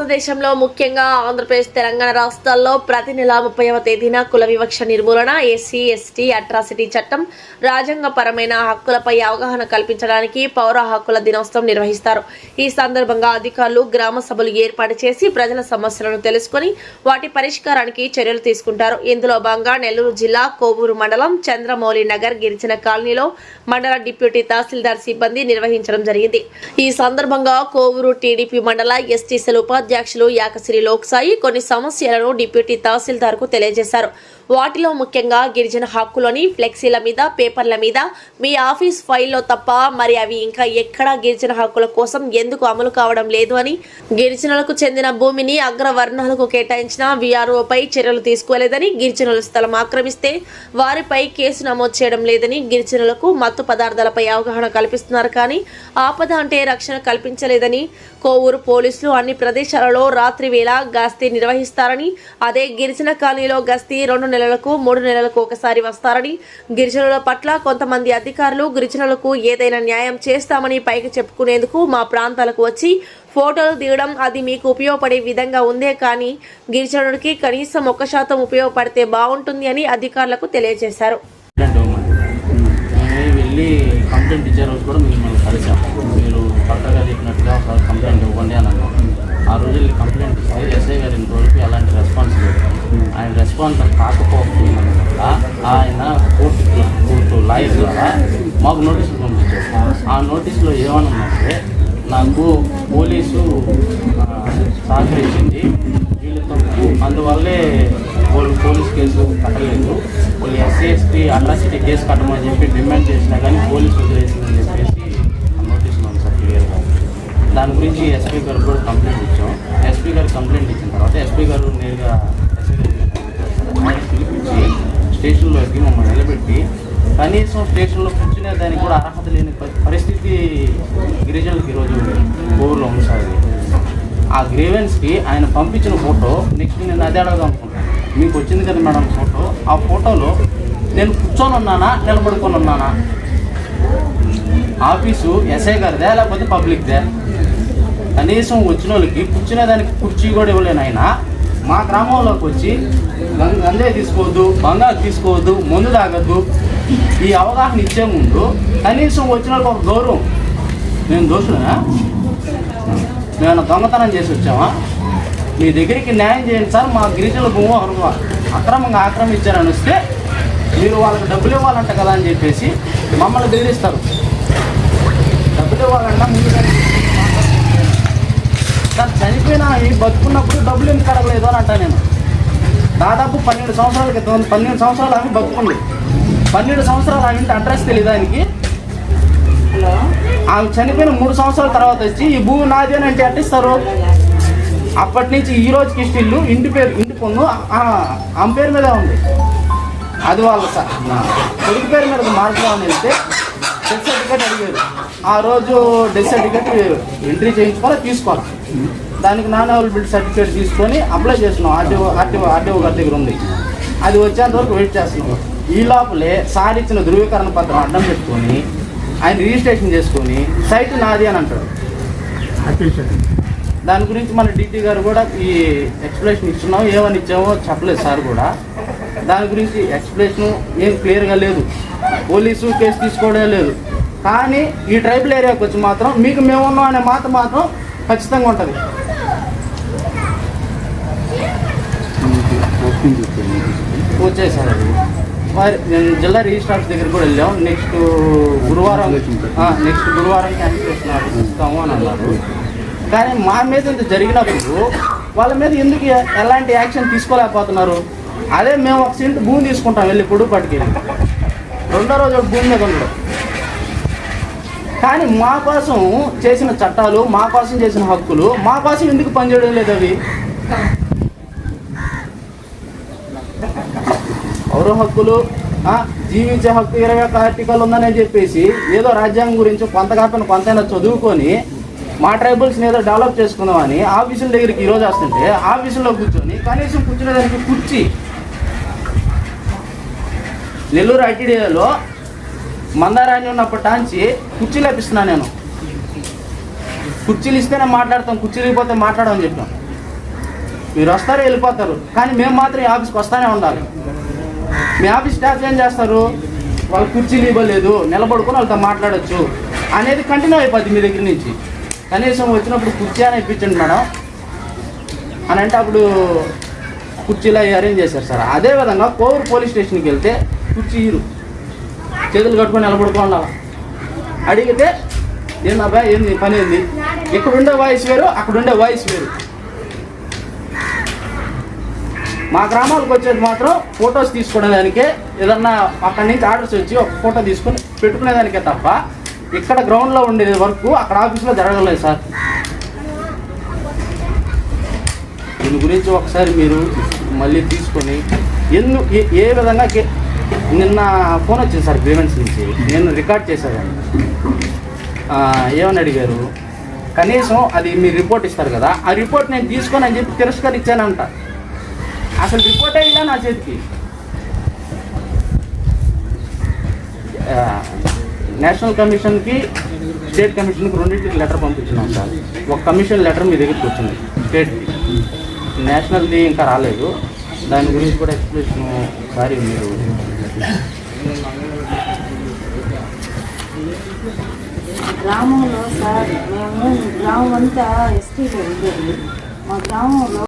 భారతదేశంలో ముఖ్యంగా ఆంధ్రప్రదేశ్, తెలంగాణ రాష్ట్రాల్లో ప్రతి నెల 30వ తేదీన కుల వివక్ష నిర్మూలన, ఎస్సీ, ఎస్టీ అట్రాసిటీ చట్టం, రాజ్యాంగపరమైన హక్కులపై అవగాహన కల్పించడానికి పౌర హక్కుల దినోత్సవం నిర్వహిస్తారు. ఈ సందర్భంగా అధికారులు గ్రామ సభలు ఏర్పాటు చేసి ప్రజల సమస్యలను తెలుసుకొని వాటి పరిష్కారానికి చర్యలు తీసుకుంటారు. ఇందులో భాగంగా నెల్లూరు జిల్లా కోవూరు మండలం చంద్రమౌళి నగర్ గిరిజన కాలనీలో మండల డిప్యూటీ తహసీల్దార్ సిబ్బంది నిర్వహించడం జరిగింది. ఈ సందర్భంగా కోవూరు టీడీపీ మండల ఎస్టీ సెల్ ఉపాధ్యక్షులు యాకసిరి లోక్సాయి కొన్ని సమస్యలను డిప్యూటీ తహసీల్దార్ కు తెలియజేశారు. వాటిలో ముఖ్యంగా గిరిజన హక్కులోని ఫ్లెక్సీల మీద, పేపర్ల మీద మీ ఆఫీస్ ఫైల్లో తప్ప మరి అవి ఇంకా ఎక్కడా గిరిజన హక్కుల కోసం ఎందుకు అమలు కావడం లేదు అని, గిరిజనులకు చెందిన భూమిని అగ్రవర్ణాలకు కేటాయించిన వీఆర్ఓపై చర్యలు తీసుకోలేదని, గిరిజనులు స్థలం ఆక్రమిస్తే వారిపై కేసు నమోదు చేయడం లేదని, గిరిజనులకు మత్తు పదార్థాలపై అవగాహన కల్పిస్తున్నారు కానీ ఆపద అంటే రక్షణ కల్పించలేదని, కోవూరు పోలీసులు అన్ని ప్రదేశాలలో రాత్రి వేళ గస్తీ నిర్వహిస్తారని, అదే గిరిజన కాలనీలో గస్తీ 2 నెలలకు 3 నెలలకు ఒకసారి వస్తారని, గిరిజనుల పట్ల కొంతమంది అధికారులు గిరిజనులకు ఏదైనా న్యాయం చేస్తామని పైకి చెప్పుకునేందుకు మా ప్రాంతాలకు వచ్చి ఫోటోలు దిగడం అది మీకు ఉపయోగపడే విధంగా ఉందే కానీ గిరిజనుడికి కనీసం 1% ఉపయోగపడితే బాగుంటుంది అని అధికారులకు తెలియజేశారు. కంప్లైంట్ ఇచ్చే రోజు కూడా మిమ్మల్ని కలిసాము. మీరు పక్కగా చెప్పినట్టుగా ఒక కంప్లైంట్ ఇవ్వండి అని అన్నాం. ఆ రోజు కంప్లైంట్ ఇస్తే ఎస్ఐ గారి ఇంతవరకు ఎలాంటి రెస్పాన్స్ లేదు. ఆయన రెస్పాన్స్ కాకపోవడం వల్ల ఆయన కోర్టు లాయర్ ద్వారా మాకు నోటీసులు పంపించారు. ఆ నోటీసులో ఏమన్నామంటే, నాకు పోలీసు సహకరించింది, వీళ్ళు తప్పు, అందువల్లే వాళ్ళు పోలీస్ కేసు కట్టలేదు, వాళ్ళు ఎస్సీ ఎస్టీ అట్రాసిటీ కేసు కట్టమని చెప్పి డిమాండ్ చేసినా కానీ పోలీసు వదిలేసిందని చెప్పేసి నోటీసులు ఉంది సార్ క్లియర్గా. దాని గురించి ఎస్పీ గారు కూడా కంప్లైంట్ ఇచ్చాం. ఎస్పీ గారు కంప్లైంట్ ఇచ్చిన తర్వాత ఎస్పీ గారు నేరుగా ఆయన పిలిపించి స్టేషన్లోకి మమ్మల్ని నిలబెట్టి కనీసం స్టేషన్లో కూర్చునే దానికి కూడా అర్హత లేని పరిస్థితి గిరిజనులకు ఈరోజు కోవూరులో ఉంది సార్. ఆ గ్రీవెన్స్కి ఆయన పంపించిన ఫోటో నెక్స్ట్ నేను అదే అడగదాం అనుకుంటాను. మీకు వచ్చింది కదా మేడం ఫోటో, ఆ ఫోటోలో నేను కూర్చొని ఉన్నానా, నిలబడుకొని ఉన్నానా? ఆఫీసు ఎస్ఐ గారిదే లేకపోతే పబ్లిక్దే? కనీసం వచ్చిన వాళ్ళకి కూర్చునేదానికి కుర్చీ కూడా ఇవ్వలేను. ఆయన మా గ్రామంలోకి వచ్చి గంజే తీసుకోవద్దు, బంగారు తీసుకోవద్దు, మందు తాగద్దు, ఈ అవగాహన ఇచ్చే ముందు కనీసం వచ్చిన వాళ్ళకి ఒక గౌరవం. నేను దోషులేనా? మేము దొంగతనం చేసి వచ్చామా? మీ దగ్గరికి న్యాయం చేయండి సార్, మా గిరిజనుల భూమి అక్రమంగా ఆక్రమించారని వస్తే మీరు వాళ్ళకి డబ్బులు ఇవ్వాలంట కదా అని చెప్పేసి మమ్మల్ని బెదిరిస్తారు. డబ్బులు ఇవ్వాలంట ముందుగా సార్, చనిపోయినా బతుకున్నప్పుడు డబ్బులు ఎందుకు అడగలేదు అని అంటా. నేను దాదాపు 12 సంవత్సరాల క్రితం 12 సంవత్సరాలు ఆమె బతుకుంది. 12 సంవత్సరాలు ఆమె అడ్రస్ తెలియదు ఆయనకి. ఆమె చనిపోయిన 3 సంవత్సరాల తర్వాత వచ్చి ఈ భూమి నాది అని అంటే అట్టిస్తారు. అప్పటి నుంచి ఈ రోజుకి స్టిల్లు ఇంటి పొందు ఆమె పేరు మీద ఉంది. అది వాళ్ళ సార్ కొడుకు పేరు మీద మార్చుకోవాలని వెళ్తే డెత్ సర్టిఫికేట్ అడిగారు. ఆ రోజు డెత్ సర్టిఫికేట్ ఎంట్రీ చేయించుకోవాలి, తీసుకోవాలి. దానికి నాన్ అవైలబిలిటీ సర్టిఫికేట్ తీసుకొని అప్లై చేస్తున్నాం. ఆర్టీఓ గారి దగ్గర ఉంది. అది వచ్చేంత వరకు వెయిట్ చేస్తున్నాం. ఈ లోపలే సార్ ఇచ్చిన ధృవీకరణ పత్రం అడ్డం పెట్టుకొని ఆయన రిజిస్ట్రేషన్ చేసుకొని సైట్ నాది అని అంటాడు. దాని గురించి మన డీటీ గారు కూడా ఈ ఎక్స్ప్లెనేషన్ ఇస్తున్నాం. ఏమని ఇచ్చామో చెప్పలేదు సార్ కూడా. దాని గురించి ఎక్స్ప్లెనేషన్ ఏం క్లియర్గా లేదు. పోలీసు కేసు తీసుకోవడం లేదు. కానీ ఈ ట్రైబల్ ఏరియాకి వచ్చి మాత్రం మీకు మేము ఉన్నాం అనే మాట మాత్రం ఖచ్చితంగా ఉంటుంది. వచ్చాయి సార్. అది మరి నేను జిల్లా రిజిస్టర్ ఆఫీస్ దగ్గర కూడా వెళ్ళాం. నెక్స్ట్ గురువారం క్యాన్సిలేషన్ ఆర్డర్ ఇస్తాము అని అన్నారు. కానీ మా మీద ఇంత జరిగినప్పుడు వాళ్ళ మీద ఎందుకు ఎలాంటి యాక్షన్ తీసుకోలేకపోతున్నారు? అదే మేము ఒక సెంట్ భూమి తీసుకుంటాం వెళ్ళి పొడుగుపాటికి, రెండో రోజు భూమి మీద ఉండడం. కానీ మా కోసం చేసిన చట్టాలు, మా కోసం చేసిన హక్కులు మా కోసం ఎందుకు పనిచేయడం లేదు? అవి పౌర హక్కులు, జీవించే హక్కు 21 ఆర్టికల్ ఉందని చెప్పేసి ఏదో రాజ్యాంగం గురించి కొంత కాకుండా కొంతైనా చదువుకొని మా ట్రైబల్స్ని ఏదో డెవలప్ చేసుకుందామని ఆఫీసుల దగ్గరికి ఈరోజు వస్తుంటే ఆఫీసులో కూర్చొని కనీసం కూర్చునేదానికి కుర్చీ నెల్లూరు ఐటీడీఏలో మందారాన్ని ఉన్నప్పటి నుంచి కుర్చీలు ఇప్పిస్తున్నాను. నేను కుర్చీలు ఇస్తేనే మాట్లాడతాం, కుర్చీలు ఇవ్వకపోతే మాట్లాడమని చెప్పాం. మీరు వస్తారు వెళ్ళిపోతారు, కానీ మేము మాత్రం ఈ ఆఫీస్కి వస్తూనే ఉండాలి. మీ ఆఫీస్ స్టాఫ్ ఏం చేస్తారు, వాళ్ళు కుర్చీలు ఇవ్వలేదు, నిలబడుకొని వాళ్ళతో మాట్లాడచ్చు అనేది కంటిన్యూ అయిపోద్ది మీ దగ్గర నుంచి. కనీసం వచ్చినప్పుడు కుర్చీ అని ఇప్పించండి మేడం అని అంటే అప్పుడు కుర్చీలు అవి అరేంజ్ చేశారు సార్. అదేవిధంగా కోవూరు పోలీస్ స్టేషన్కి వెళ్తే కుర్చీ ఇరు, చేతులు కట్టుకొని నిలబడుకోండి. అడిగితే ఏందబ్బా ఏంది పని ఏంది, ఇక్కడ ఉండే వాయిస్ వేరు అక్కడ ఉండే వాయిస్ వేరు. మా గ్రామాలకు వచ్చేది మాత్రం ఫొటోస్ తీసుకునేదానికే, ఏదన్నా అక్కడి నుంచి ఆర్డర్స్ వచ్చి ఒక ఫోటో తీసుకొని పెట్టుకునేదానికే తప్ప ఇక్కడ గ్రౌండ్లో ఉండేది వరకు అక్కడ ఆఫీస్లో జరగలేదు సార్. దీని గురించి ఒకసారి మీరు మళ్ళీ తీసుకొని ఏ విధంగా నిన్న ఫోన్ వచ్చింది సార్ గ్రీవెన్స్ నుంచి, నేను రికార్డ్ చేశాను. ఏమని అడిగారు, కనీసం అది మీరు రిపోర్ట్ ఇస్తారు కదా, ఆ రిపోర్ట్ నేను తీసుకొని అని చెప్పి తిరస్కరించానంట. అసలు రిపోర్టే ఇలా నా చేతికి. నేషనల్ కమిషన్కి స్టేట్ కమిషన్కి రెండింటికి లెటర్ పంపించినాం సార్. ఒక కమిషన్ లెటర్ మీ దగ్గరికి వచ్చింది స్టేట్కి, నేషనల్ది ఇంకా రాలేదు. దాని గురించి కూడా ఎక్స్ప్లెనేషన్ ఒకసారి మీరు గ్రామంలో సార్ మేము గ్రామం అంతా ఎస్టీలో ఉండేది. మా గ్రామంలో